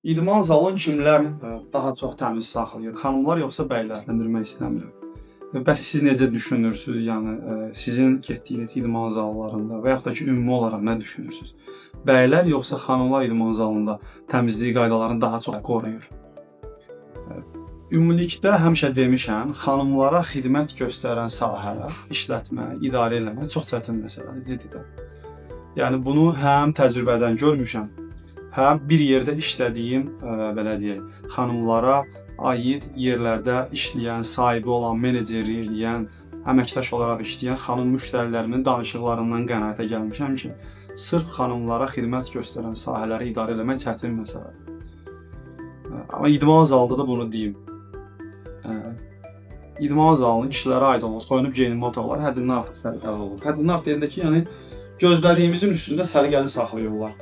İdman zalını kimlər daha çox təmiz saxlayır? Xanımlar yoxsa bəylər? Səsləndirmək istəmirəm. Bəs siz necə düşünürsünüz? Yəni sizin getdiyiniz idman zallarında və yaxud da ki, ümumi olaraq nə düşünürsünüz? Bəylər yoxsa xanımlar idman zalında təmizlik qaydalarını daha çox qoruyur? Ümumilikdə həmişə demişəm, xanımlara xidmət göstərən sahə, işlətmə, idarə etmə çox çətin məsələdir, ciddidən. Yəni bunu həm təcrübədən görmüşəm, həm bir yerdə işlədiyim, belə deyək, xanımlara aid yerlərdə işləyən, sahibi olan, meneceri eləyən, əməkdaş olaraq işləyən xanım müştərilərimin danışıqlarından qənaətə gəlmişəm ki, sırf xanımlara xidmət göstərən sahələri idarə etmək çətin məsələdir. Amma idman zalında da bunu deyim. İdman zalının kişilərə aid olan soyunub geyinmə otaqları həddindən artıq səliqəli olur. Həddindən artıq deyəndə ki, yəni gözlədiyimizin üstündə səliqəli saxlayırlar.